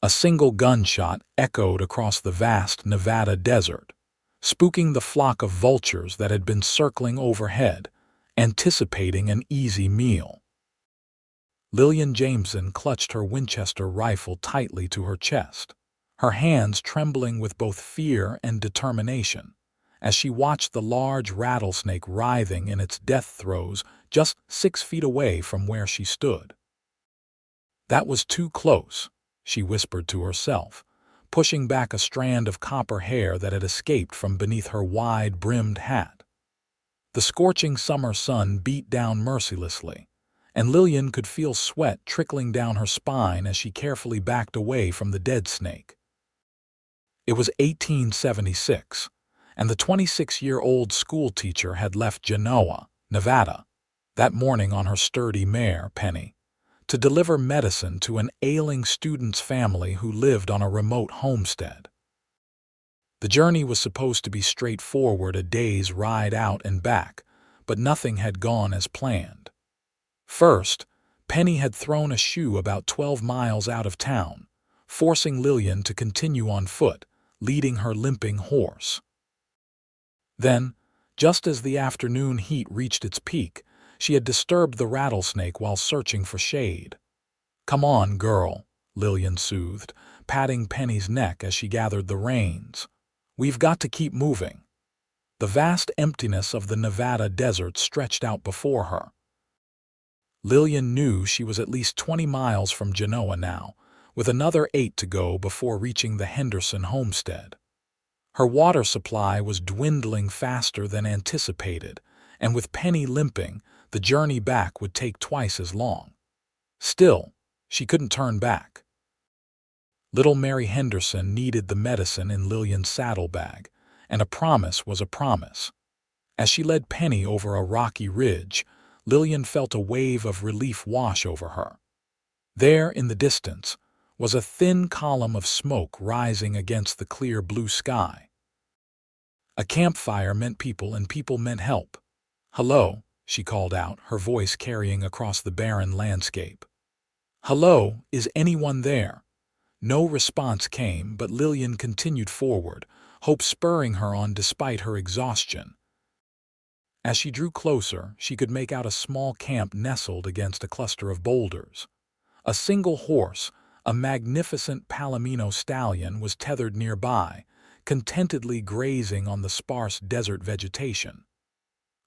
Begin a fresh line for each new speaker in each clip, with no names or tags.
A single gunshot echoed across the vast Nevada desert, spooking the flock of vultures that had been circling overhead, anticipating an easy meal. Lillian Jameson clutched her Winchester rifle tightly to her chest, her hands trembling with both fear and determination, as she watched the large rattlesnake writhing in its death throes just 6 feet away from where she stood. That was too close, she whispered to herself, pushing back a strand of copper hair that had escaped from beneath her wide-brimmed hat. The scorching summer sun beat down mercilessly, and Lillian could feel sweat trickling down her spine as she carefully backed away from the dead snake. It was 1876, and the 26-year-old schoolteacher had left Genoa, Nevada, that morning on her sturdy mare, Penny, to deliver medicine to an ailing student's family who lived on a remote homestead. The journey was supposed to be straightforward, a day's ride out and back, but nothing had gone as planned. First, Penny had thrown a shoe about 12 miles out of town, forcing Lillian to continue on foot, leading her limping horse. Then, just as the afternoon heat reached its peak, she had disturbed the rattlesnake while searching for shade. "Come on, girl," Lillian soothed, patting Penny's neck as she gathered the reins. "We've got to keep moving." The vast emptiness of the Nevada desert stretched out before her. Lillian knew she was at least 20 miles from Genoa now, with another 8 to go before reaching the Henderson homestead. Her water supply was dwindling faster than anticipated, and with Penny limping, the journey back would take twice as long. Still, she couldn't turn back. Little Mary Henderson needed the medicine in Lillian's saddlebag, and a promise was a promise. As she led Penny over a rocky ridge, Lillian felt a wave of relief wash over her. There, in the distance, was a thin column of smoke rising against the clear blue sky. A campfire meant people, and people meant help. "Hello," she called out, her voice carrying across the barren landscape. "Hello, is anyone there?" No response came, but Lillian continued forward, hope spurring her on despite her exhaustion. As she drew closer, she could make out a small camp nestled against a cluster of boulders. A single horse, a magnificent Palomino stallion, was tethered nearby, contentedly grazing on the sparse desert vegetation.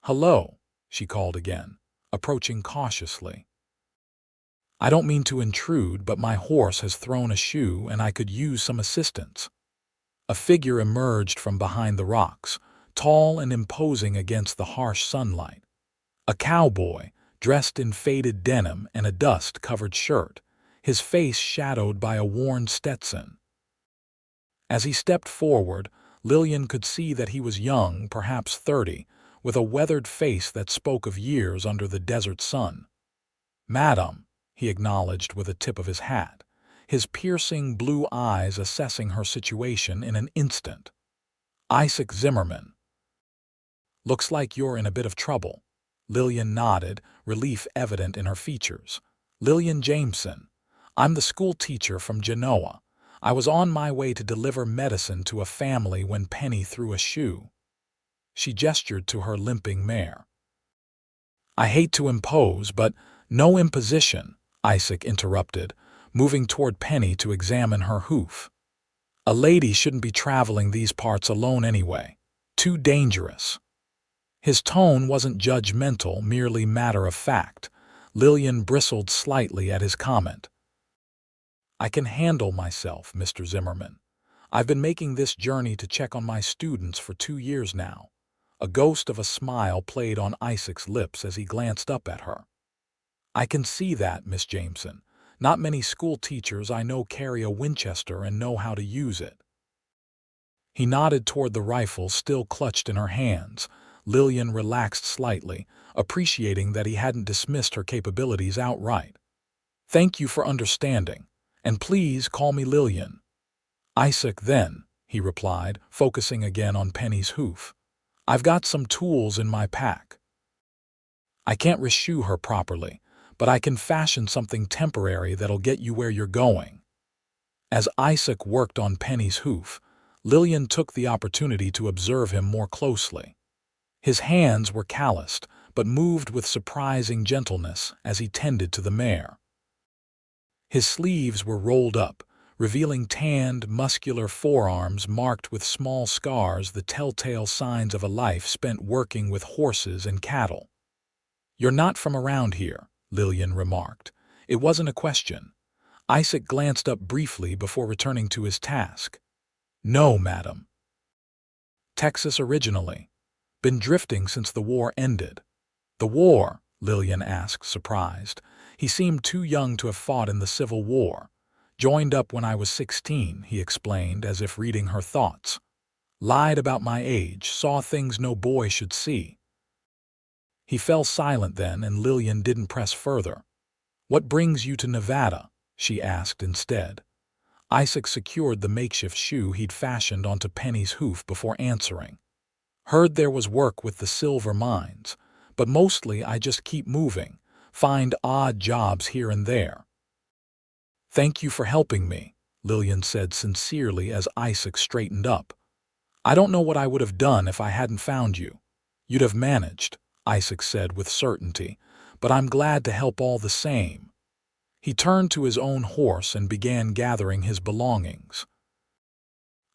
"Hello," she called again, approaching cautiously. "I don't mean to intrude, but my horse has thrown a shoe and I could use some assistance." A figure emerged from behind the rocks, tall and imposing against the harsh sunlight. A cowboy, dressed in faded denim and a dust-covered shirt, his face shadowed by a worn Stetson. As he stepped forward, Lillian could see that he was young, perhaps 30, with a weathered face that spoke of years under the desert sun. "Madam," he acknowledged with a tip of his hat, his piercing blue eyes assessing her situation in an instant. "Isaac Zimmerman." "Looks like you're in a bit of trouble." Lillian nodded, relief evident in her features. "Lillian Jameson. I'm the school teacher from Genoa. I was on my way to deliver medicine to a family when Penny threw a shoe." She gestured to her limping mare. "I hate to impose, but—" "No imposition," Isaac interrupted, moving toward Penny to examine her hoof. "A lady shouldn't be traveling these parts alone anyway. Too dangerous." His tone wasn't judgmental, merely matter-of-fact. Lillian bristled slightly at his comment. "I can handle myself, Mr. Zimmerman. I've been making this journey to check on my students for 2 years now." A ghost of a smile played on Isaac's lips as he glanced up at her. "I can see that, Miss Jameson. Not many school teachers I know carry a Winchester and know how to use it." He nodded toward the rifle still clutched in her hands. Lillian relaxed slightly, appreciating that he hadn't dismissed her capabilities outright. "Thank you for understanding, and please call me Lillian." "Isaac, then," he replied, focusing again on Penny's hoof. "I've got some tools in my pack. I can't reshoe her properly, but I can fashion something temporary that'll get you where you're going." As Isaac worked on Penny's hoof, Lillian took the opportunity to observe him more closely. His hands were calloused, but moved with surprising gentleness as he tended to the mare. His sleeves were rolled up, revealing tanned, muscular forearms marked with small scars, the telltale signs of a life spent working with horses and cattle. "You're not from around here," Lillian remarked. It wasn't a question. Isaac glanced up briefly before returning to his task. "No, madam." "Texas originally. Been drifting since the war ended." "The war?" Lillian asked, surprised. He seemed too young to have fought in the Civil War. "Joined up when I was 16, he explained, as if reading her thoughts. "Lied about my age, saw things no boy should see." He fell silent then, and Lillian didn't press further. "What brings you to Nevada?" she asked instead. Isaac secured the makeshift shoe he'd fashioned onto Penny's hoof before answering. "Heard there was work with the silver mines, but mostly I just keep moving, find odd jobs here and there." "Thank you for helping me," Lillian said sincerely as Isaac straightened up. "I don't know what I would have done if I hadn't found you." "You'd have managed," Isaac said with certainty, "but I'm glad to help all the same." He turned to his own horse and began gathering his belongings.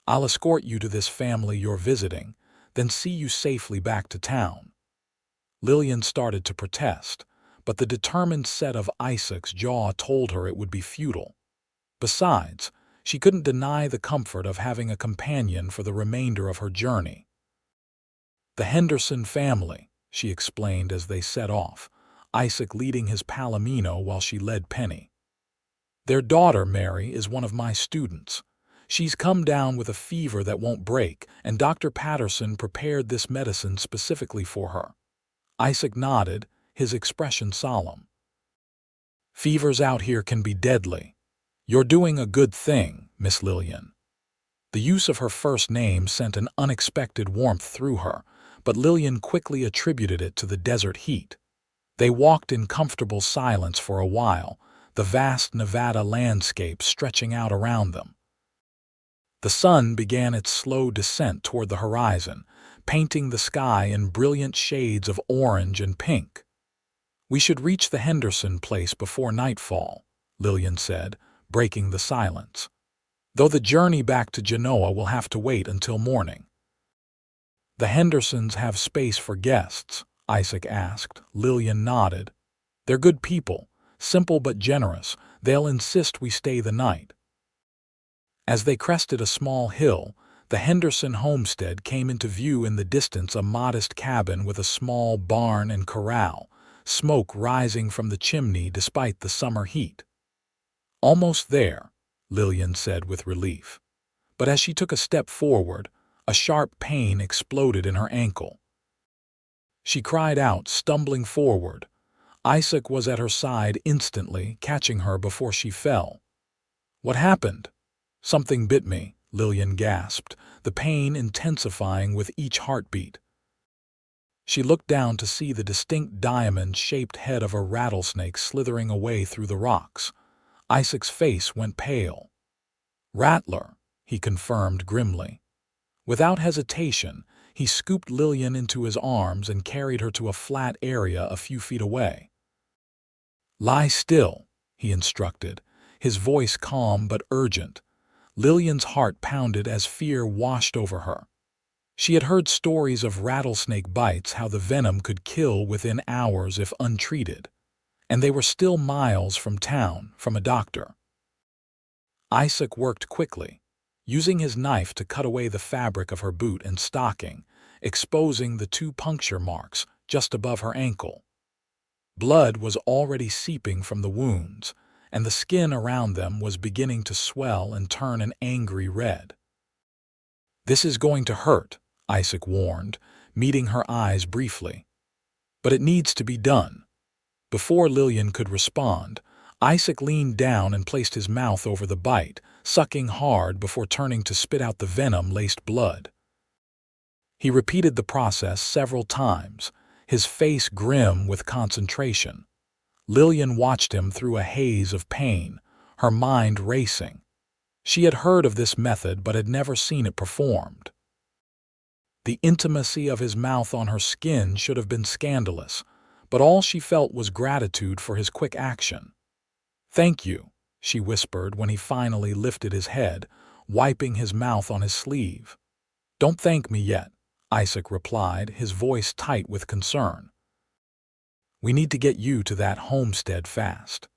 "I'll escort you to this family you're visiting, then see you safely back to town." Lillian started to protest, but the determined set of Isaac's jaw told her it would be futile. Besides, she couldn't deny the comfort of having a companion for the remainder of her journey. "The Henderson family," she explained as they set off, Isaac leading his palomino while she led Penny. "Their daughter, Mary, is one of my students. She's come down with a fever that won't break, and Dr. Patterson prepared this medicine specifically for her." Isaac nodded, his expression solemn. "Fevers out here can be deadly. You're doing a good thing, Miss Lillian." The use of her first name sent an unexpected warmth through her, but Lillian quickly attributed it to the desert heat. They walked in comfortable silence for a while, the vast Nevada landscape stretching out around them. The sun began its slow descent toward the horizon, painting the sky in brilliant shades of orange and pink. "We should reach the Henderson place before nightfall," Lillian said, breaking the silence. "Though the journey back to Genoa will have to wait until morning." "The Hendersons have space for guests?" Isaac asked. Lillian nodded. "They're good people, simple but generous. They'll insist we stay the night." As they crested a small hill, the Henderson homestead came into view. In the distance, a modest cabin with a small barn and corral, smoke rising from the chimney despite the summer heat. "Almost there," Lillian said with relief. But as she took a step forward, a sharp pain exploded in her ankle. She cried out, stumbling forward. Isaac was at her side instantly, catching her before she fell. "What happened?" "Something bit me," Lillian gasped, the pain intensifying with each heartbeat. She looked down to see the distinct diamond-shaped head of a rattlesnake slithering away through the rocks. Isaac's face went pale. "Rattler," he confirmed grimly. Without hesitation, he scooped Lillian into his arms and carried her to a flat area a few feet away. "Lie still," he instructed, his voice calm but urgent. Lillian's heart pounded as fear washed over her. She had heard stories of rattlesnake bites, how the venom could kill within hours if untreated. And they were still miles from town, from a doctor. Isaac worked quickly, using his knife to cut away the fabric of her boot and stocking, exposing the 2 puncture marks just above her ankle. Blood was already seeping from the wounds, and the skin around them was beginning to swell and turn an angry red. "This is going to hurt," Isaac warned, meeting her eyes briefly. "But it needs to be done." Before Lillian could respond, Isaac leaned down and placed his mouth over the bite, sucking hard before turning to spit out the venom-laced blood. He repeated the process several times, his face grim with concentration. Lillian watched him through a haze of pain, her mind racing. She had heard of this method but had never seen it performed. The intimacy of his mouth on her skin should have been scandalous, but all she felt was gratitude for his quick action. "Thank you," she whispered when he finally lifted his head, wiping his mouth on his sleeve. "Don't thank me yet," Isaac replied, his voice tight with concern. "We need to get you to that homestead fast.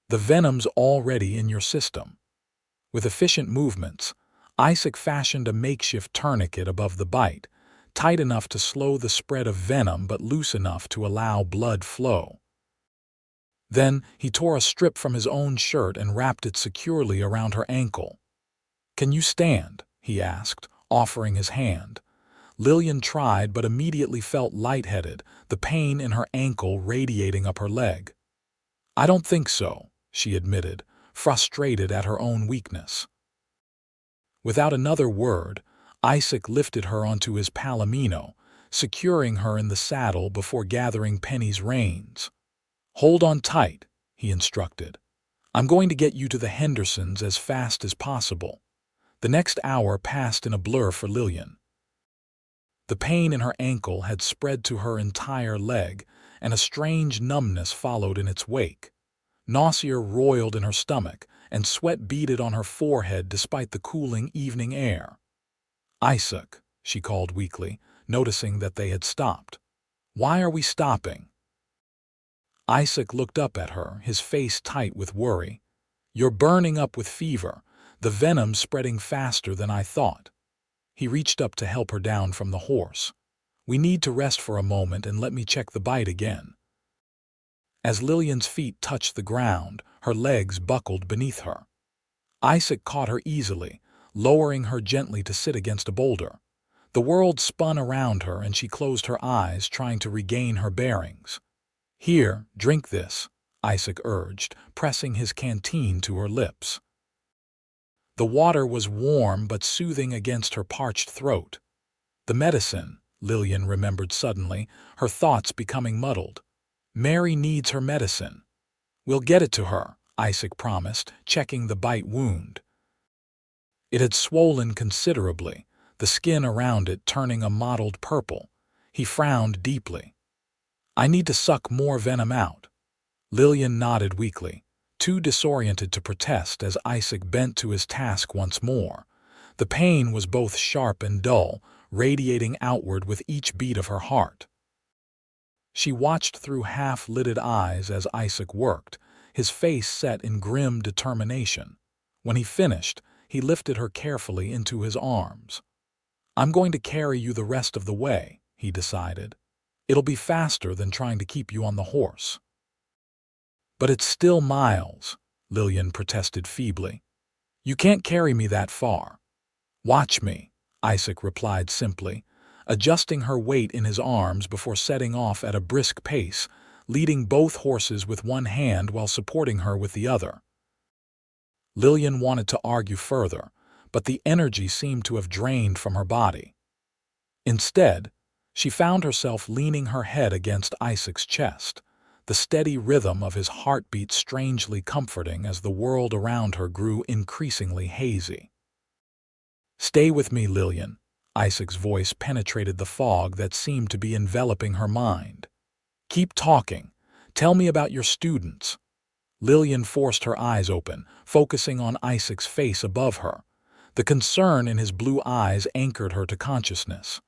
The venom's already in your system." With efficient movements, Isaac fashioned a makeshift tourniquet above the bite, tight enough to slow the spread of venom but loose enough to allow blood flow. Then he tore a strip from his own shirt and wrapped it securely around her ankle. "Can you stand?" he asked, offering his hand. Lillian tried but immediately felt lightheaded, the pain in her ankle radiating up her leg. "I don't think so," she admitted, frustrated at her own weakness. Without another word, Isaac lifted her onto his palomino, securing her in the saddle before gathering Penny's reins. "Hold on tight," he instructed. "I'm going to get you to the Hendersons as fast as possible." The next hour passed in a blur for Lillian. The pain in her ankle had spread to her entire leg, and a strange numbness followed in its wake. Nausea roiled in her stomach, and sweat beaded on her forehead despite the cooling evening air. "Isaac," she called weakly, noticing that they had stopped. "Why are we stopping?" Isaac looked up at her, his face tight with worry. "You're burning up with fever. The venom's spreading faster than I thought." He reached up to help her down from the horse. "We need to rest for a moment and let me check the bite again." As Lillian's feet touched the ground, her legs buckled beneath her. Isaac caught her easily, lowering her gently to sit against a boulder. The world spun around her and she closed her eyes, trying to regain her bearings. "Here, drink this," Isaac urged, pressing his canteen to her lips. The water was warm but soothing against her parched throat. "The medicine," Lillian remembered suddenly, her thoughts becoming muddled. "Mary needs her medicine." "We'll get it to her," Isaac promised, checking the bite wound. It had swollen considerably, the skin around it turning a mottled purple. He frowned deeply. "I need to suck more venom out." Lillian nodded weakly, too disoriented to protest as Isaac bent to his task once more. The pain was both sharp and dull, radiating outward with each beat of her heart. She watched through half-lidded eyes as Isaac worked, his face set in grim determination. When he finished, he lifted her carefully into his arms. "I'm going to carry you the rest of the way," he decided. "It'll be faster than trying to keep you on the horse." "But it's still miles," Lillian protested feebly. "You can't carry me that far." "Watch me," Isaac replied simply, adjusting her weight in his arms before setting off at a brisk pace, leading both horses with one hand while supporting her with the other. Lillian wanted to argue further, but the energy seemed to have drained from her body. Instead, she found herself leaning her head against Isaac's chest, the steady rhythm of his heartbeat strangely comforting as the world around her grew increasingly hazy. "Stay with me, Lillian." Isaac's voice penetrated the fog that seemed to be enveloping her mind. "Keep talking. Tell me about your students." Lillian forced her eyes open, focusing on Isaac's face above her. The concern in his blue eyes anchored her to consciousness.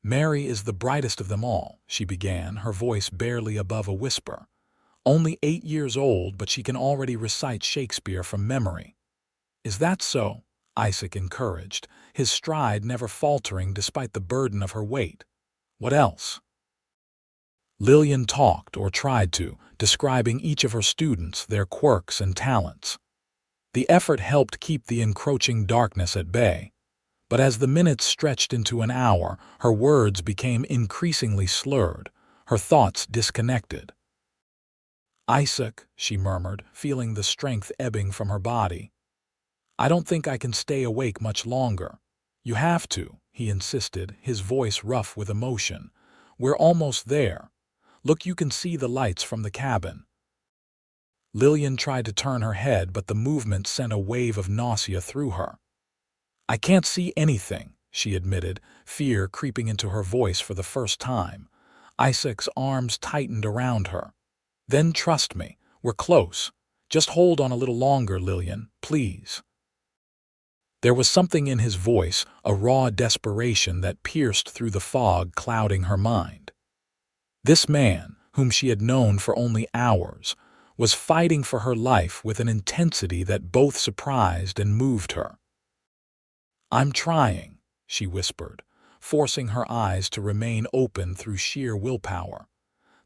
"Mary is the brightest of them all," she began, her voice barely above a whisper. "Only 8 years old, but she can already recite Shakespeare from memory." "Is that so?" Isaac encouraged, his stride never faltering despite the burden of her weight. "What else?" Lillian talked, or tried to, describing each of her students, their quirks and talents. The effort helped keep the encroaching darkness at bay. But as the minutes stretched into an hour, her words became increasingly slurred, her thoughts disconnected. "Isaac," she murmured, feeling the strength ebbing from her body. "I don't think I can stay awake much longer." "You have to," he insisted, his voice rough with emotion. "We're almost there. Look, you can see the lights from the cabin." Lillian tried to turn her head, but the movement sent a wave of nausea through her. "I can't see anything," she admitted, fear creeping into her voice for the first time. Isaac's arms tightened around her. "Then trust me, we're close. Just hold on a little longer, Lillian, please." There was something in his voice, a raw desperation that pierced through the fog clouding her mind. This man, whom she had known for only hours, was fighting for her life with an intensity that both surprised and moved her. "I'm trying," she whispered, forcing her eyes to remain open through sheer willpower.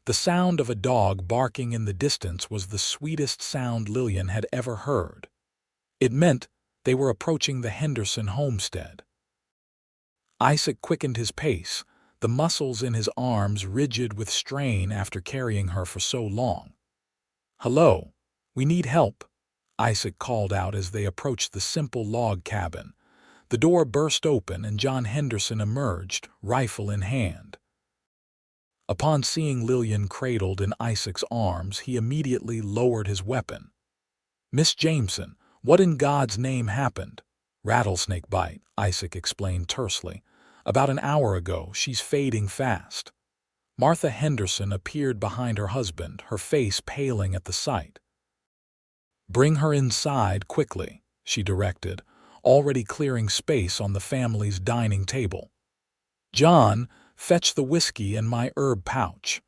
The sound of a dog barking in the distance was the sweetest sound Lillian had ever heard. It meant they were approaching the Henderson homestead. Isaac quickened his pace, the muscles in his arms rigid with strain after carrying her for so long. "Hello, we need help," Isaac called out as they approached the simple log cabin. The door burst open and John Henderson emerged, rifle in hand. Upon seeing Lillian cradled in Isaac's arms, he immediately lowered his weapon. "Miss Jameson, what in God's name happened?" "Rattlesnake bite," Isaac explained tersely. "About an hour ago, she's fading fast." Martha Henderson appeared behind her husband, her face paling at the sight. "Bring her inside quickly," she directed, already clearing space on the family's dining table. "John, fetch the whiskey and my herb pouch."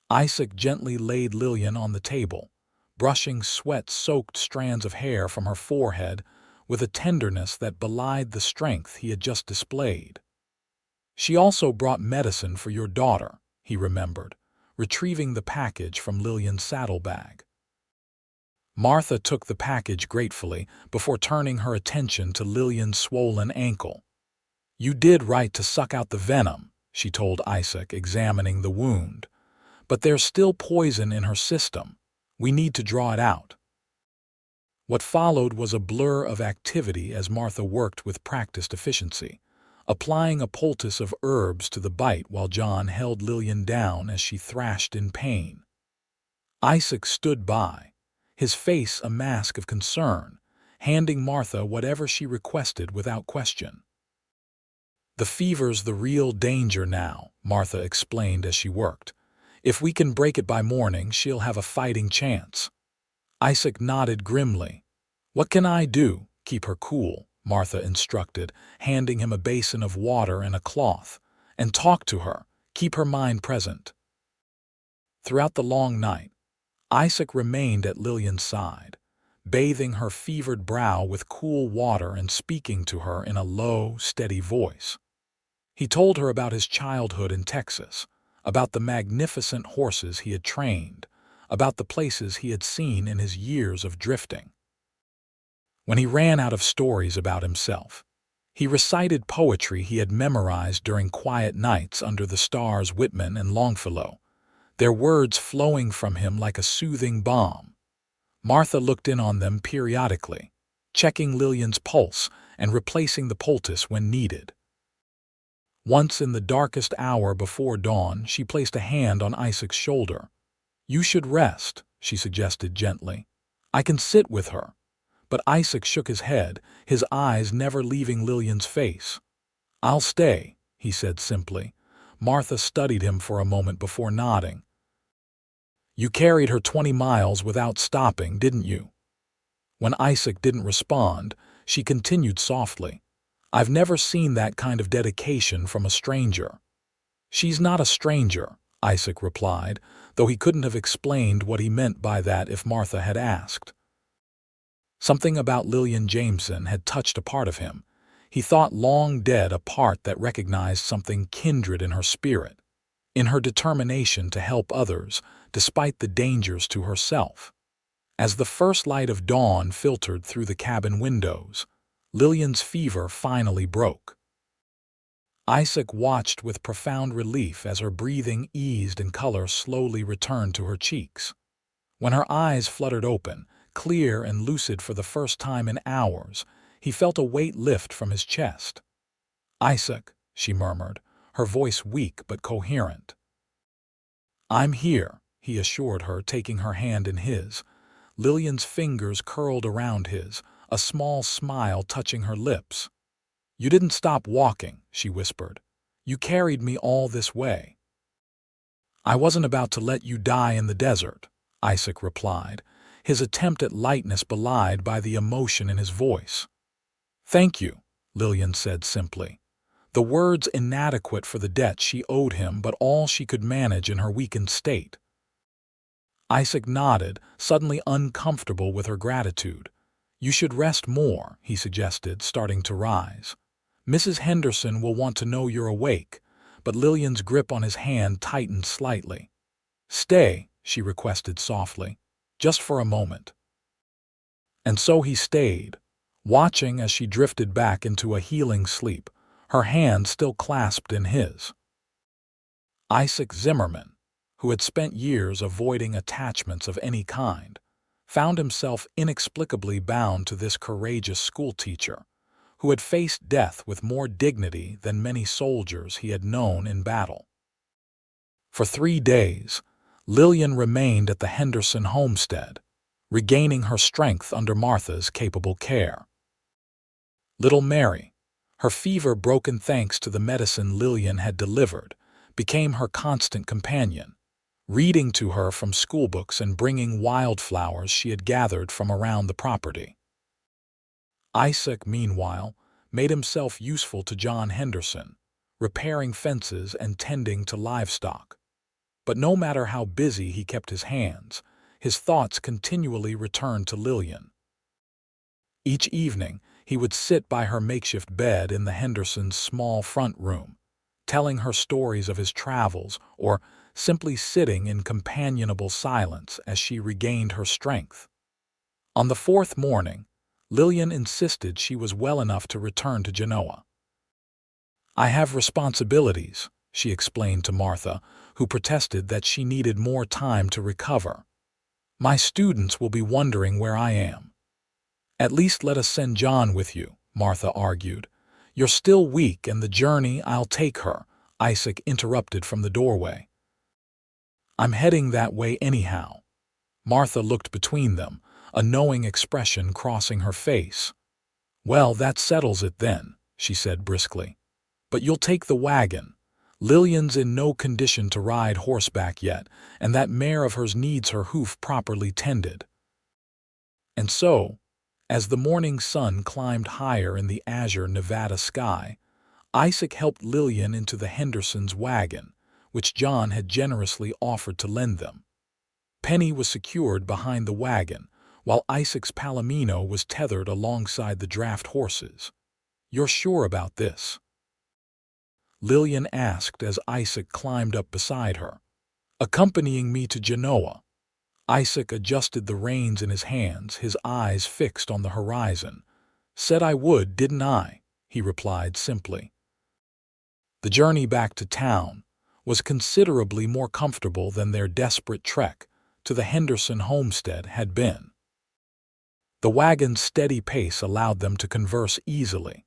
Isaac gently laid Lillian on the table, brushing sweat-soaked strands of hair from her forehead with a tenderness that belied the strength he had just displayed. "She also brought medicine for your daughter," he remembered, retrieving the package from Lillian's saddlebag. Martha took the package gratefully before turning her attention to Lillian's swollen ankle. "You did right to suck out the venom," she told Isaac, examining the wound. "But there's still poison in her system. We need to draw it out." What followed was a blur of activity as Martha worked with practiced efficiency, applying a poultice of herbs to the bite while John held Lillian down as she thrashed in pain. Isaac stood by, his face a mask of concern, handing Martha whatever she requested without question. "The fever's the real danger now," Martha explained as she worked. "If we can break it by morning, she'll have a fighting chance." Isaac nodded grimly. "What can I do? Keep her cool," Martha instructed, handing him a basin of water and a cloth. "And talk to her. Keep her mind present." Throughout the long night, Isaac remained at Lillian's side, bathing her fevered brow with cool water and speaking to her in a low, steady voice. He told her about his childhood in Texas, about the magnificent horses he had trained, about the places he had seen in his years of drifting. When he ran out of stories about himself, he recited poetry he had memorized during quiet nights under the stars Whitman and Longfellow, their words flowing from him like a soothing balm. Martha looked in on them periodically, checking Lillian's pulse and replacing the poultice when needed. Once in the darkest hour before dawn, she placed a hand on Isaac's shoulder. "You should rest," she suggested gently. "I can sit with her." But Isaac shook his head, his eyes never leaving Lillian's face. "I'll stay," he said simply. Martha studied him for a moment before nodding. "You carried her 20 miles without stopping, didn't you?" When Isaac didn't respond, she continued softly. "I've never seen that kind of dedication from a stranger." "She's not a stranger," Isaac replied, though he couldn't have explained what he meant by that if Martha had asked. Something about Lillian Jameson had touched a part of him. He thought long dead, a part that recognized something kindred in her spirit, in her determination to help others despite the dangers to herself. As the first light of dawn filtered through the cabin windows, Lillian's fever finally broke. Isaac watched with profound relief as her breathing eased and color slowly returned to her cheeks. When her eyes fluttered open, clear and lucid for the first time in hours, he felt a weight lift from his chest. "Isaac," she murmured, her voice weak but coherent. "I'm here," he assured her, taking her hand in his. Lillian's fingers curled around his, a small smile touching her lips. "You didn't stop walking," she whispered. "You carried me all this way." "I wasn't about to let you die in the desert," Isaac replied, his attempt at lightness belied by the emotion in his voice. "Thank you," Lillian said simply, the words inadequate for the debt she owed him but all she could manage in her weakened state. Isaac nodded, suddenly uncomfortable with her gratitude. "You should rest more," he suggested, starting to rise. "Mrs. Henderson will want to know you're awake," but Lillian's grip on his hand tightened slightly. "Stay," she requested softly, "just for a moment." And so he stayed, watching as she drifted back into a healing sleep, her hand still clasped in his. Isaac Zimmerman, who had spent years avoiding attachments of any kind, found himself inexplicably bound to this courageous schoolteacher, who had faced death with more dignity than many soldiers he had known in battle. For 3 days, Lillian remained at the Henderson homestead, regaining her strength under Martha's capable care. Little Mary, her fever broken thanks to the medicine Lillian had delivered, became her constant companion, reading to her from schoolbooks and bringing wildflowers she had gathered from around the property. Isaac, meanwhile, made himself useful to John Henderson, repairing fences and tending to livestock. But no matter how busy he kept his hands, his thoughts continually returned to Lillian. Each evening, he would sit by her makeshift bed in the Hendersons' small front room, telling her stories of his travels or simply sitting in companionable silence as she regained her strength. On the 4th morning, Lillian insisted she was well enough to return to Genoa. "I have responsibilities," she explained to Martha, who protested that she needed more time to recover. "My students will be wondering where I am." "At least let us send John with you," Martha argued. "You're still weak and the journey, I'll take her," Isaac interrupted from the doorway. "I'm heading that way anyhow." Martha looked between them, a knowing expression crossing her face. "Well, that settles it then," she said briskly. "But you'll take the wagon. Lillian's in no condition to ride horseback yet, and that mare of hers needs her hoof properly tended." And so, as the morning sun climbed higher in the azure Nevada sky, Isaac helped Lillian into the Hendersons' wagon, which John had generously offered to lend them. Penny was secured behind the wagon, while Isaac's palomino was tethered alongside the draft horses. "You're sure about this?" Lillian asked as Isaac climbed up beside her. "Accompanying me to Genoa." Isaac adjusted the reins in his hands, his eyes fixed on the horizon. "Said I would, didn't I?" he replied simply. The journey back to town was considerably more comfortable than their desperate trek to the Henderson homestead had been. The wagon's steady pace allowed them to converse easily,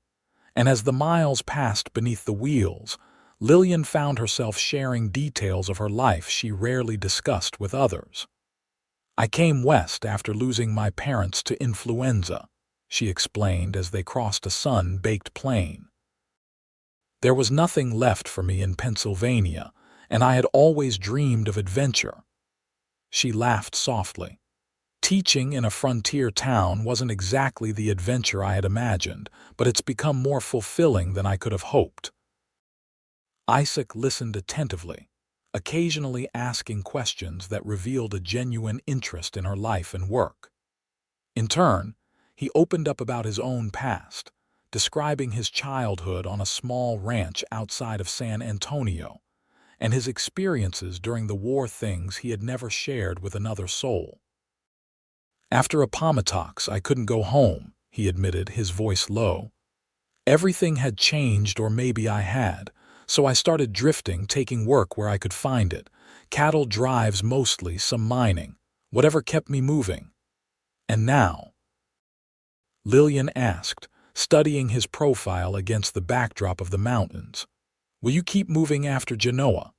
and as the miles passed beneath the wheels, Lillian found herself sharing details of her life she rarely discussed with others. "I came west after losing my parents to influenza," she explained as they crossed a sun-baked plain. "There was nothing left for me in Pennsylvania, and I had always dreamed of adventure." She laughed softly. "Teaching in a frontier town wasn't exactly the adventure I had imagined, but it's become more fulfilling than I could have hoped." Isaac listened attentively, occasionally asking questions that revealed a genuine interest in her life and work. In turn, he opened up about his own past, describing his childhood on a small ranch outside of San Antonio, and his experiences during the war, things he had never shared with another soul. "After Appomattox, I couldn't go home," he admitted, his voice low. "Everything had changed, or maybe I had, so I started drifting, taking work where I could find it. Cattle drives mostly, some mining, whatever kept me moving. And now?" Lillian asked, studying his profile against the backdrop of the mountains. "Will you keep moving after Genoa?"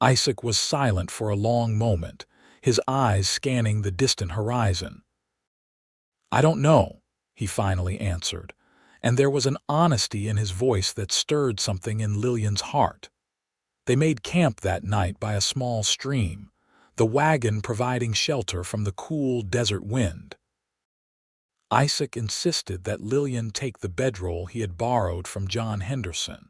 Isaac was silent for a long moment, his eyes scanning the distant horizon. "I don't know," he finally answered, and there was an honesty in his voice that stirred something in Lillian's heart. They made camp that night by a small stream, the wagon providing shelter from the cool desert wind. Isaac insisted that Lillian take the bedroll he had borrowed from John Henderson,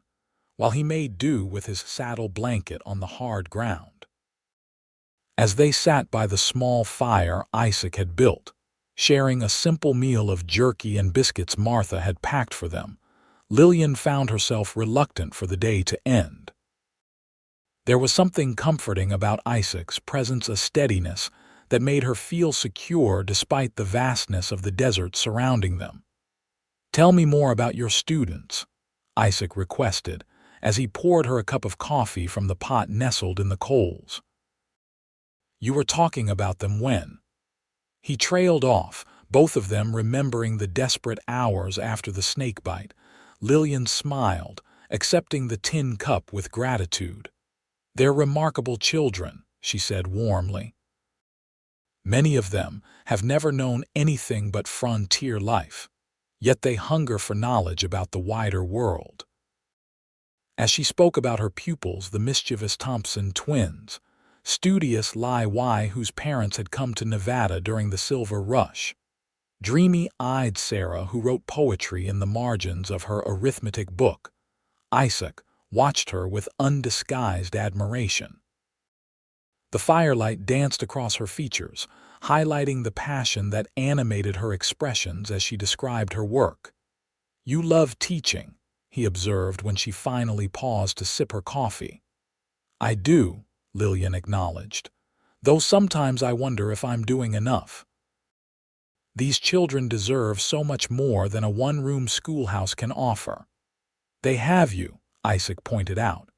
while he made do with his saddle blanket on the hard ground. As they sat by the small fire Isaac had built, sharing a simple meal of jerky and biscuits Martha had packed for them, Lillian found herself reluctant for the day to end. There was something comforting about Isaac's presence, a steadiness that made her feel secure despite the vastness of the desert surrounding them. "Tell me more about your students," Isaac requested, as he poured her a cup of coffee from the pot nestled in the coals. "You were talking about them when—" He trailed off, both of them remembering the desperate hours after the snake bite. Lillian smiled, accepting the tin cup with gratitude. "They're remarkable children," she said warmly. "Many of them have never known anything but frontier life, yet they hunger for knowledge about the wider world." As she spoke about her pupils, the mischievous Thompson twins, studious Lai Y, whose parents had come to Nevada during the Silver Rush, dreamy-eyed Sarah, who wrote poetry in the margins of her arithmetic book, Isaac watched her with undisguised admiration. The firelight danced across her features, highlighting the passion that animated her expressions as she described her work. "You love teaching," he observed when she finally paused to sip her coffee. "I do," Lillian acknowledged, "though sometimes I wonder if I'm doing enough. These children deserve so much more than a one-room schoolhouse can offer." "They have you," Isaac pointed out.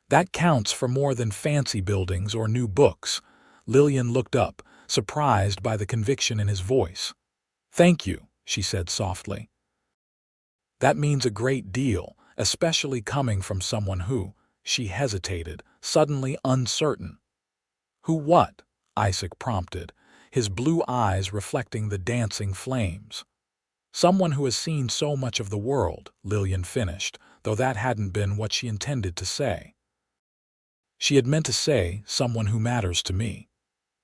"That counts for more than fancy buildings or new books." Lillian looked up, surprised by the conviction in his voice. "Thank you," she said softly. "That means a great deal, especially coming from someone who—" She hesitated, suddenly uncertain. "Who what?" Isaac prompted, his blue eyes reflecting the dancing flames. "Someone who has seen so much of the world," Lillian finished, though that hadn't been what she intended to say. She had meant to say, "someone who matters to me,"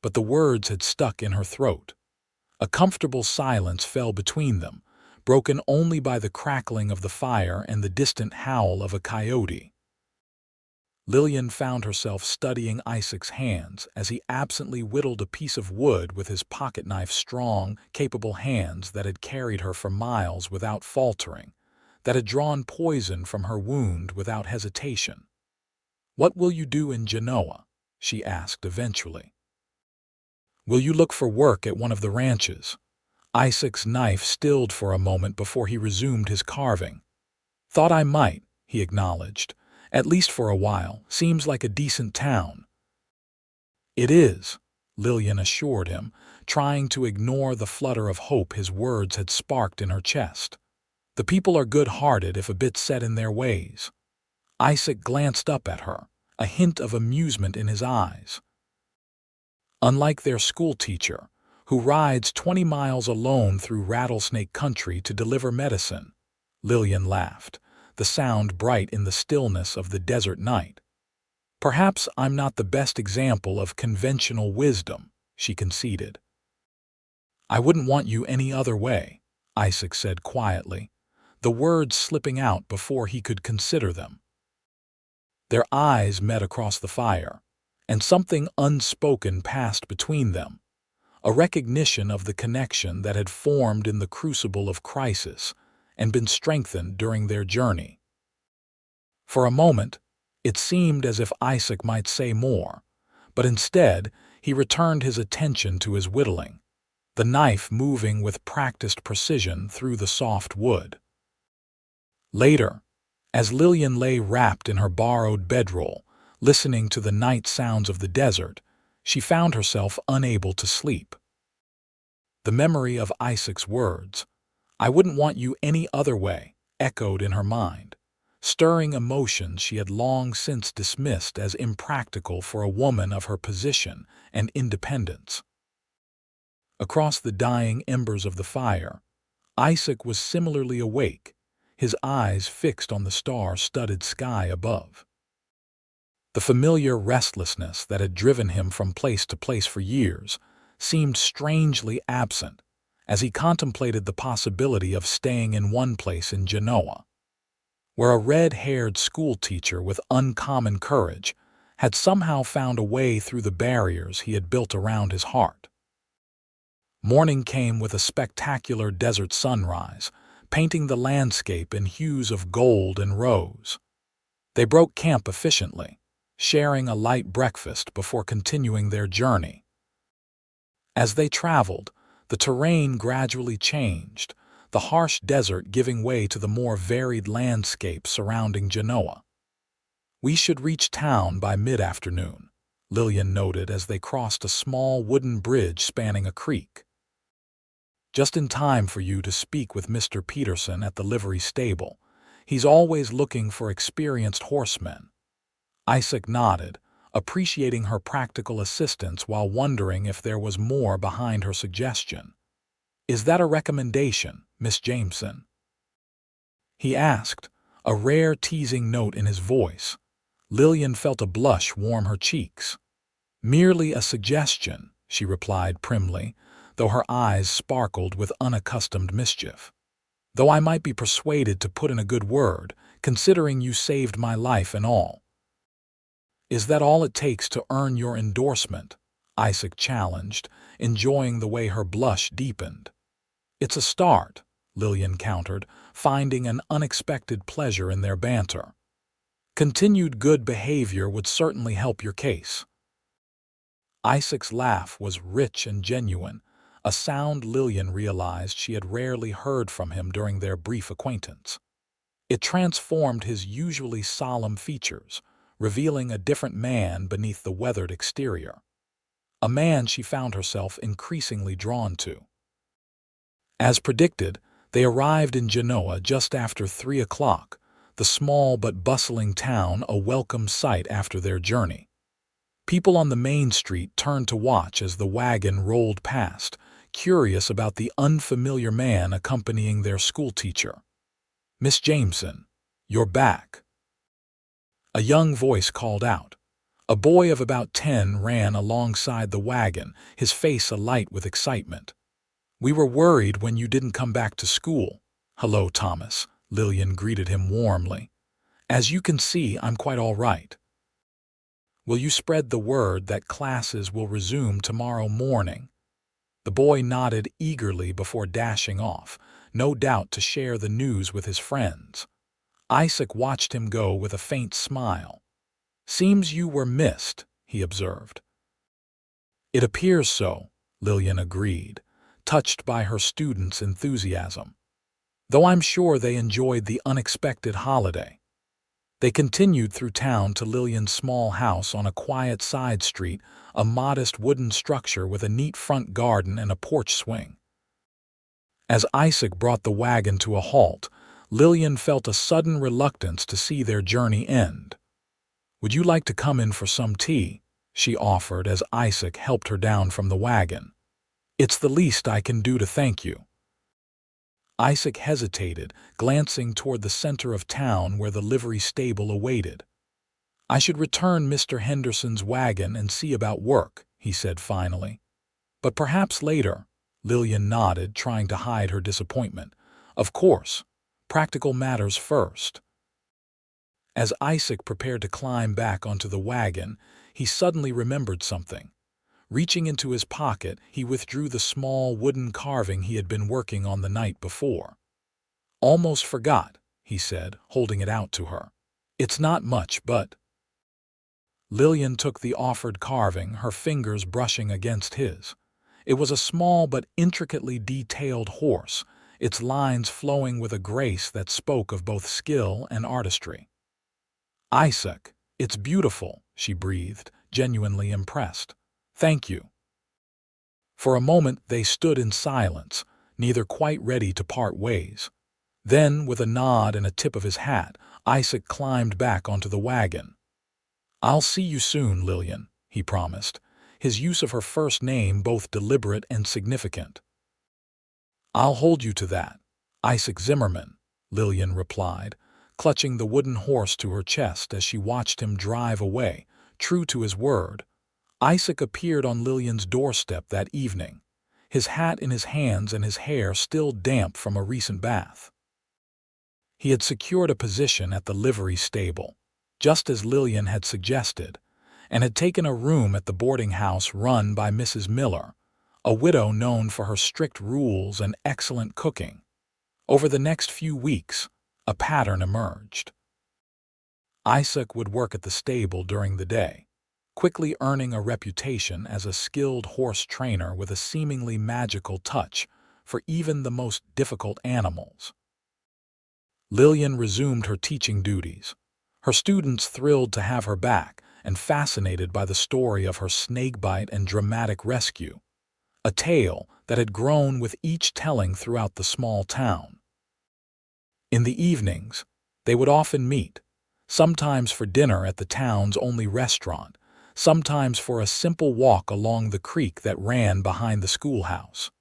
but the words had stuck in her throat. A comfortable silence fell between them, broken only by the crackling of the fire and the distant howl of a coyote. Lillian found herself studying Isaac's hands as he absently whittled a piece of wood with his pocketknife, strong, capable hands that had carried her for miles without faltering, that had drawn poison from her wound without hesitation. "What will you do in Genoa?" she asked eventually. "Will you look for work at one of the ranches?" Isaac's knife stilled for a moment before he resumed his carving. "Thought I might," he acknowledged. "At least for a while. Seems like a decent town." "It is," Lillian assured him, trying to ignore the flutter of hope his words had sparked in her chest. "The people are good-hearted if a bit set in their ways." Isaac glanced up at her, a hint of amusement in his eyes. "Unlike their schoolteacher, who rides 20 miles alone through Rattlesnake country to deliver medicine," Lillian laughed, the sound bright in the stillness of the desert night. "Perhaps I'm not the best example of conventional wisdom," she conceded. "I wouldn't want you any other way," Isaac said quietly, the words slipping out before he could consider them. Their eyes met across the fire, and something unspoken passed between them, a recognition of the connection that had formed in the crucible of crisis and been strengthened during their journey. For a moment, it seemed as if Isaac might say more, but instead he returned his attention to his whittling, the knife moving with practiced precision through the soft wood. Later, as Lillian lay wrapped in her borrowed bedroll, listening to the night sounds of the desert, she found herself unable to sleep. The memory of Isaac's words, "I wouldn't want you any other way," echoed in her mind, stirring emotions she had long since dismissed as impractical for a woman of her position and independence. Across the dying embers of the fire, Isaac was similarly awake, his eyes fixed on the star-studded sky above. The familiar restlessness that had driven him from place to place for years seemed strangely absent as he contemplated the possibility of staying in one place in Genoa, where a red-haired schoolteacher with uncommon courage had somehow found a way through the barriers he had built around his heart. Morning came with a spectacular desert sunrise, painting the landscape in hues of gold and rose. They broke camp efficiently, sharing a light breakfast before continuing their journey. As they traveled, the terrain gradually changed, the harsh desert giving way to the more varied landscape surrounding Genoa. "We should reach town by mid-afternoon," Lillian noted as they crossed a small wooden bridge spanning a creek. "Just in time for you to speak with Mr. Peterson at the livery stable. He's always looking for experienced horsemen." Isaac nodded, appreciating her practical assistance while wondering if there was more behind her suggestion. "Is that a recommendation, Miss Jameson?" he asked, a rare teasing note in his voice. Lillian felt a blush warm her cheeks. "Merely a suggestion," she replied primly, though her eyes sparkled with unaccustomed mischief. "Though I might be persuaded to put in a good word, considering you saved my life and all." "Is that all it takes to earn your endorsement?" Isaac challenged, enjoying the way her blush deepened. "It's a start," Lillian countered, finding an unexpected pleasure in their banter. "Continued good behavior would certainly help your case." Isaac's laugh was rich and genuine, a sound Lillian realized she had rarely heard from him during their brief acquaintance. It transformed his usually solemn features, revealing a different man beneath the weathered exterior. A man she found herself increasingly drawn to. As predicted, they arrived in Genoa just after 3 o'clock, the small but bustling town a welcome sight after their journey. People on the main street turned to watch as the wagon rolled past, curious about the unfamiliar man accompanying their schoolteacher. "Miss Jameson, you're back," a young voice called out. A boy of about 10 ran alongside the wagon, his face alight with excitement. "We were worried when you didn't come back to school." "Hello, Thomas," Lillian greeted him warmly. "As you can see, I'm quite all right. Will you spread the word that classes will resume tomorrow morning?" The boy nodded eagerly before dashing off, no doubt to share the news with his friends. Isaac watched him go with a faint smile. "Seems you were missed," he observed. "It appears so," Lillian agreed, touched by her students' enthusiasm. "Though I'm sure they enjoyed the unexpected holiday." They continued through town to Lillian's small house on a quiet side street, a modest wooden structure with a neat front garden and a porch swing. As Isaac brought the wagon to a halt, Lillian felt a sudden reluctance to see their journey end. "Would you like to come in for some tea?" she offered as Isaac helped her down from the wagon. "It's the least I can do to thank you." Isaac hesitated, glancing toward the center of town where the livery stable awaited. "I should return Mr. Henderson's wagon and see about work," he said finally. "But perhaps later." Lillian nodded, trying to hide her disappointment. "Of course. Practical matters first." As Isaac prepared to climb back onto the wagon, he suddenly remembered something. Reaching into his pocket, he withdrew the small wooden carving he had been working on the night before. "Almost forgot," he said, holding it out to her. "It's not much, but—" Lillian took the offered carving, her fingers brushing against his. It was a small but intricately detailed horse, its lines flowing with a grace that spoke of both skill and artistry. "Isaac, it's beautiful," she breathed, genuinely impressed. "Thank you." For a moment they stood in silence, neither quite ready to part ways. Then, with a nod and a tip of his hat, Isaac climbed back onto the wagon. "I'll see you soon, Lillian," he promised, his use of her first name both deliberate and significant. "I'll hold you to that, Isaac Zimmerman," Lillian replied, clutching the wooden horse to her chest as she watched him drive away, true to his word. Isaac appeared on Lillian's doorstep that evening, his hat in his hands and his hair still damp from a recent bath. He had secured a position at the livery stable, just as Lillian had suggested, and had taken a room at the boarding house run by Mrs. Miller, a widow known for her strict rules and excellent cooking. Over the next few weeks, a pattern emerged. Isaac would work at the stable during the day, quickly earning a reputation as a skilled horse trainer with a seemingly magical touch for even the most difficult animals. Lillian resumed her teaching duties, her students thrilled to have her back and fascinated by the story of her snakebite and dramatic rescue, a tale that had grown with each telling throughout the small town. In the evenings, they would often meet, sometimes for dinner at the town's only restaurant, sometimes for a simple walk along the creek that ran behind the schoolhouse.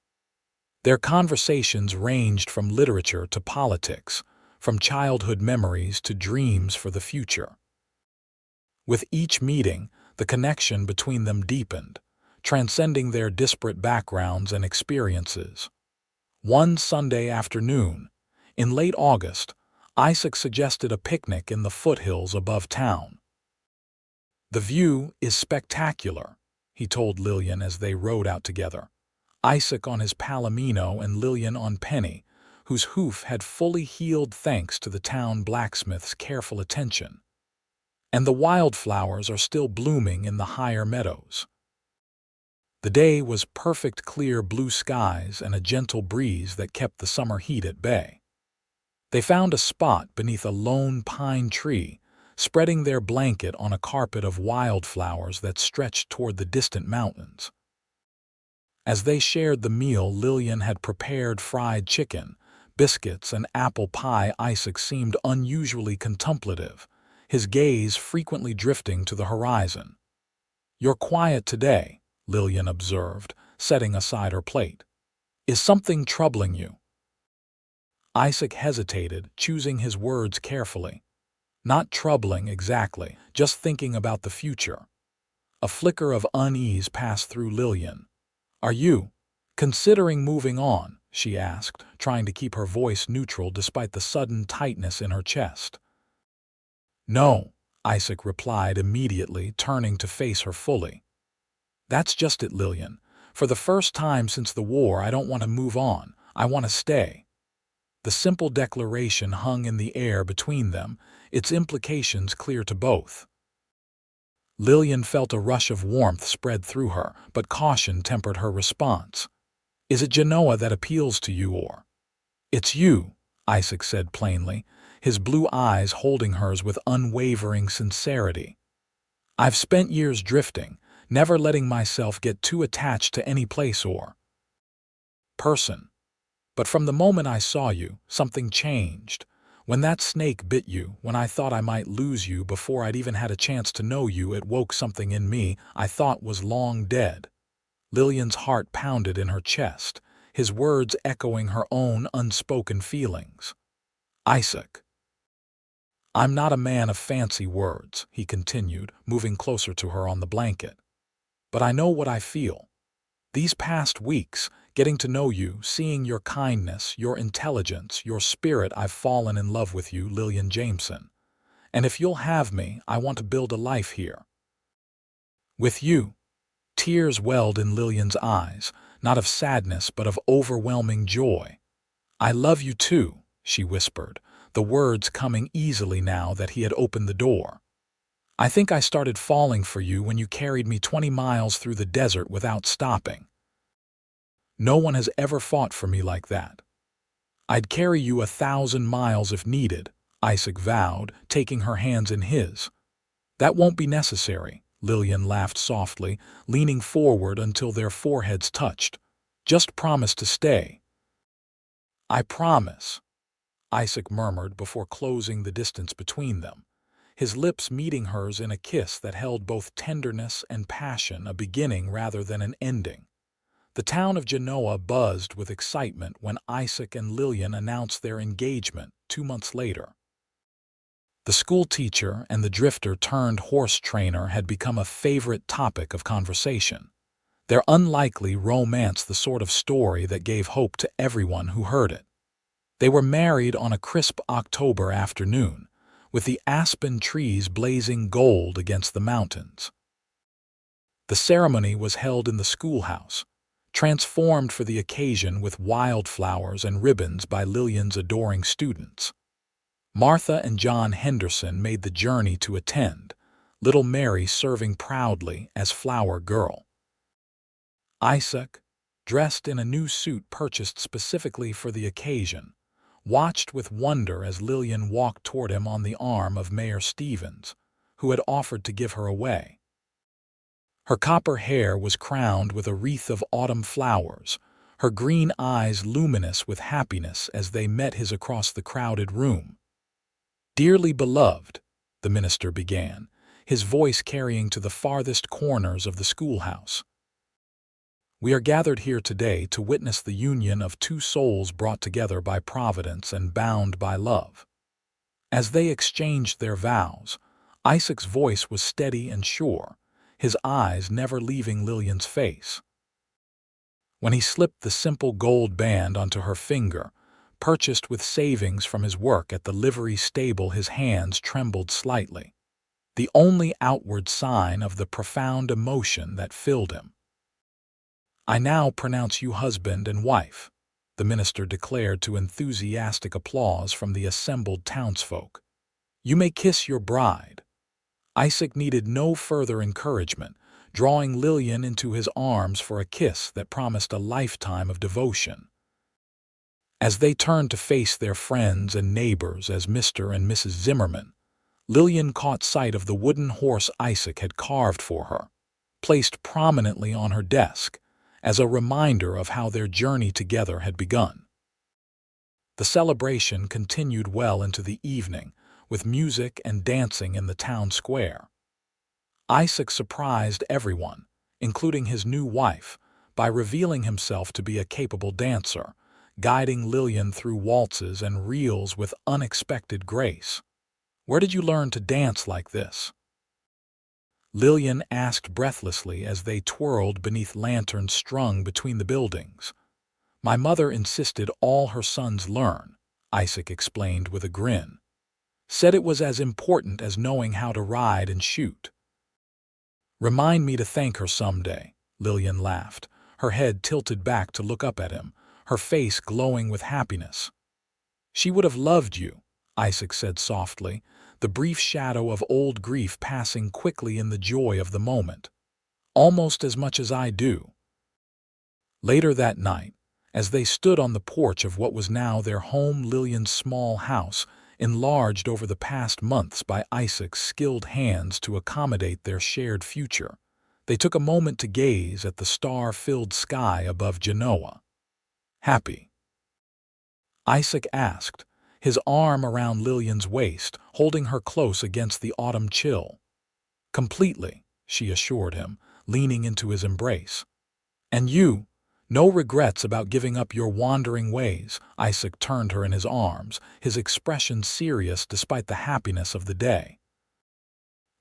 Their conversations ranged from literature to politics, from childhood memories to dreams for the future. With each meeting, the connection between them deepened, transcending their disparate backgrounds and experiences. One Sunday afternoon, in late August, Isaac suggested a picnic in the foothills above town. "The view is spectacular," he told Lillian as they rode out together, Isaac on his Palomino and Lillian on Penny, whose hoof had fully healed thanks to the town blacksmith's careful attention. "And the wildflowers are still blooming in the higher meadows." The day was perfect clear blue skies and a gentle breeze that kept the summer heat at bay. They found a spot beneath a lone pine tree, spreading their blanket on a carpet of wildflowers that stretched toward the distant mountains. As they shared the meal, Lillian had prepared fried chicken, biscuits, and apple pie. Isaac seemed unusually contemplative, his gaze frequently drifting to the horizon. "You're quiet today," Lillian observed, setting aside her plate. "Is something troubling you?" Isaac hesitated, choosing his words carefully. "Not troubling exactly, just thinking about the future." A flicker of unease passed through Lillian. "Are you considering moving on?" she asked, trying to keep her voice neutral despite the sudden tightness in her chest. "No," Isaac replied immediately, turning to face her fully. "That's just it, Lillian. For the first time since the war, I don't want to move on. I want to stay." The simple declaration hung in the air between them, its implications clear to both. Lillian felt a rush of warmth spread through her, but caution tempered her response. "Is it Genoa that appeals to you, or—" "It's you," Isaac said plainly, his blue eyes holding hers with unwavering sincerity. "I've spent years drifting, never letting myself get too attached to any place or person. But from the moment I saw you, something changed. When that snake bit you, when I thought I might lose you before I'd even had a chance to know you, it woke something in me I thought was long dead." Lillian's heart pounded in her chest, his words echoing her own unspoken feelings. "Isaac." "I'm not a man of fancy words," he continued, moving closer to her on the blanket. "But I know what I feel. These past weeks, getting to know you, seeing your kindness, your intelligence, your spirit, I've fallen in love with you, Lillian Jameson. And if you'll have me, I want to build a life here with you." Tears welled in Lillian's eyes, not of sadness but of overwhelming joy. "I love you too," she whispered, the words coming easily now that he had opened the door. "I think I started falling for you when you carried me 20 miles through the desert without stopping. No one has ever fought for me like that." "I'd carry you 1,000 miles if needed," Isaac vowed, taking her hands in his. "That won't be necessary," Lillian laughed softly, leaning forward until their foreheads touched. "Just promise to stay." "I promise." Isaac murmured before closing the distance between them, his lips meeting hers in a kiss that held both tenderness and passion, a beginning rather than an ending. The town of Genoa buzzed with excitement when Isaac and Lillian announced their engagement 2 months later. The schoolteacher and the drifter-turned-horse trainer had become a favorite topic of conversation, their unlikely romance the sort of story that gave hope to everyone who heard it. They were married on a crisp October afternoon, with the aspen trees blazing gold against the mountains. The ceremony was held in the schoolhouse, transformed for the occasion with wildflowers and ribbons by Lillian's adoring students. Martha and John Henderson made the journey to attend, little Mary serving proudly as flower girl. Isaac, dressed in a new suit purchased specifically for the occasion, watched with wonder as Lillian walked toward him on the arm of Mayor Stevens, who had offered to give her away. Her copper hair was crowned with a wreath of autumn flowers, her green eyes luminous with happiness as they met his across the crowded room. "Dearly beloved," the minister began, his voice carrying to the farthest corners of the schoolhouse. "We are gathered here today to witness the union of two souls brought together by providence and bound by love." As they exchanged their vows, Isaac's voice was steady and sure, his eyes never leaving Lillian's face. When he slipped the simple gold band onto her finger, purchased with savings from his work at the livery stable, his hands trembled slightly, the only outward sign of the profound emotion that filled him. "I now pronounce you husband and wife," the minister declared to enthusiastic applause from the assembled townsfolk. "You may kiss your bride." Isaac needed no further encouragement, drawing Lillian into his arms for a kiss that promised a lifetime of devotion. As they turned to face their friends and neighbors as Mr. and Mrs. Zimmerman, Lillian caught sight of the wooden horse Isaac had carved for her, placed prominently on her desk, as a reminder of how their journey together had begun. The celebration continued well into the evening, with music and dancing in the town square. Isaac surprised everyone, including his new wife, by revealing himself to be a capable dancer, guiding Lillian through waltzes and reels with unexpected grace. "Where did you learn to dance like this?" Lillian asked breathlessly as they twirled beneath lanterns strung between the buildings. "My mother insisted all her sons learn," Isaac explained with a grin. "Said it was as important as knowing how to ride and shoot." "Remind me to thank her someday," Lillian laughed, her head tilted back to look up at him, her face glowing with happiness. "She would have loved you," Isaac said softly, the brief shadow of old grief passing quickly in the joy of the moment. "Almost as much as I do." Later that night, as they stood on the porch of what was now their home, Lillian's small house, enlarged over the past months by Isaac's skilled hands to accommodate their shared future, they took a moment to gaze at the star-filled sky above Genoa. "Happy?" Isaac asked, his arm around Lillian's waist, holding her close against the autumn chill. "Completely," she assured him, leaning into his embrace. "And you? No regrets about giving up your wandering ways?" Isaac turned her in his arms, his expression serious despite the happiness of the day.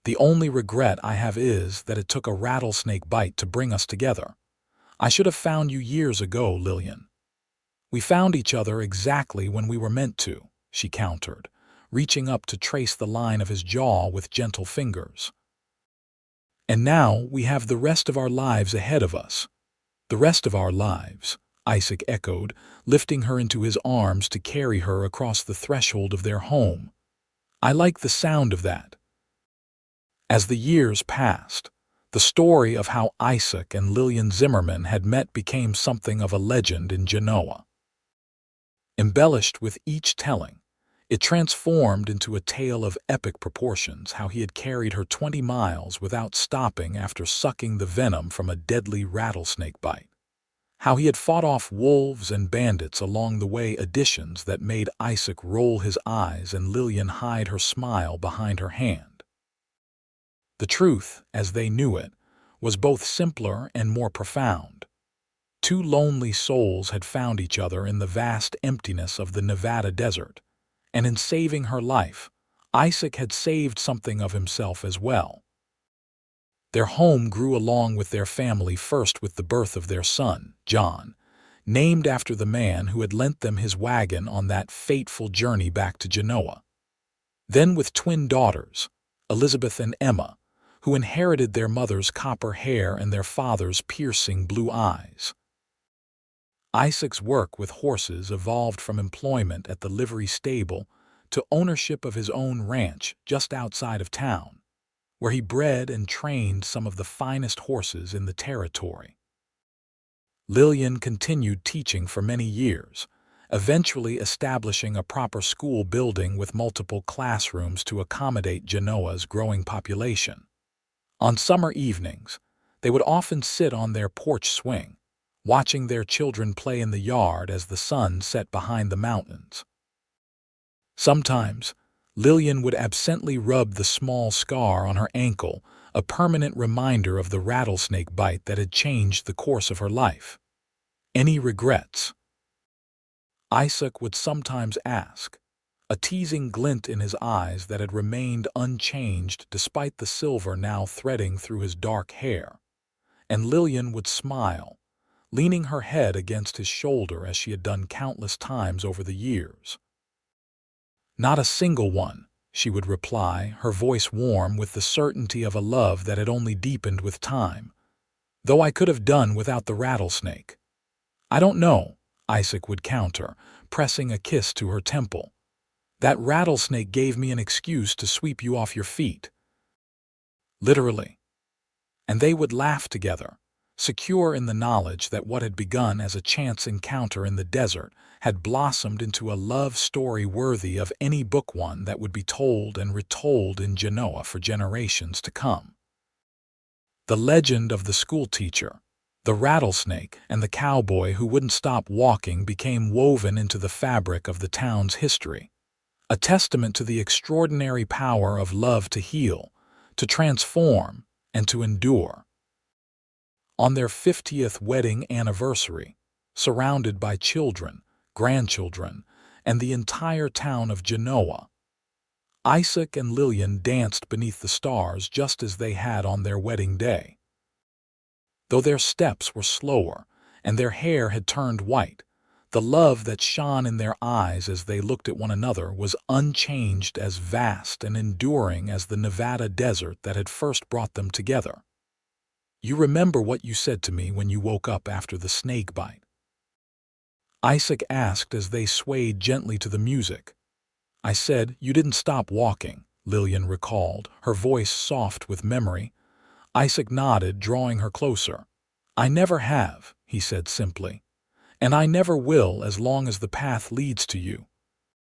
"The only regret I have is that it took a rattlesnake bite to bring us together. I should have found you years ago, Lillian." "We found each other exactly when we were meant to," she countered, reaching up to trace the line of his jaw with gentle fingers. "And now we have the rest of our lives ahead of us." "The rest of our lives," Isaac echoed, lifting her into his arms to carry her across the threshold of their home. "I like the sound of that." As the years passed, the story of how Isaac and Lillian Zimmerman had met became something of a legend in Genoa. Embellished with each telling, it transformed into a tale of epic proportions, how he had carried her 20 miles without stopping after sucking the venom from a deadly rattlesnake bite. How he had fought off wolves and bandits along the way, additions that made Isaac roll his eyes and Lillian hide her smile behind her hand. The truth, as they knew it, was both simpler and more profound. Two lonely souls had found each other in the vast emptiness of the Nevada desert, and in saving her life, Isaac had saved something of himself as well. Their home grew along with their family, first with the birth of their son, John, named after the man who had lent them his wagon on that fateful journey back to Genoa. Then with twin daughters, Elizabeth and Emma, who inherited their mother's copper hair and their father's piercing blue eyes. Isaac's work with horses evolved from employment at the livery stable to ownership of his own ranch just outside of town, where he bred and trained some of the finest horses in the territory. Lillian continued teaching for many years, eventually establishing a proper school building with multiple classrooms to accommodate Genoa's growing population. On summer evenings, they would often sit on their porch swing, watching their children play in the yard as the sun set behind the mountains. Sometimes, Lillian would absently rub the small scar on her ankle, a permanent reminder of the rattlesnake bite that had changed the course of her life. Any regrets? Isaac would sometimes ask, a teasing glint in his eyes that had remained unchanged despite the silver now threading through his dark hair. And Lillian would smile, leaning her head against his shoulder as she had done countless times over the years. "Not a single one," she would reply, her voice warm with the certainty of a love that had only deepened with time. "Though I could have done without the rattlesnake." "I don't know," Isaac would counter, pressing a kiss to her temple. "That rattlesnake gave me an excuse to sweep you off your feet." Literally. And they would laugh together, secure in the knowledge that what had begun as a chance encounter in the desert had blossomed into a love story worthy of any book, one that would be told and retold in Genoa for generations to come. The legend of the schoolteacher, the rattlesnake, and the cowboy who wouldn't stop walking became woven into the fabric of the town's history, a testament to the extraordinary power of love to heal, to transform, and to endure. On their 50th wedding anniversary, surrounded by children, grandchildren, and the entire town of Genoa, Isaac and Lillian danced beneath the stars just as they had on their wedding day. Though their steps were slower and their hair had turned white, the love that shone in their eyes as they looked at one another was unchanged, as vast and enduring as the Nevada desert that had first brought them together. "You remember what you said to me when you woke up after the snake bite?" Isaac asked as they swayed gently to the music. "I said you didn't stop walking," Lillian recalled, her voice soft with memory. Isaac nodded, drawing her closer. "I never have," he said simply. "And I never will as long as the path leads to you."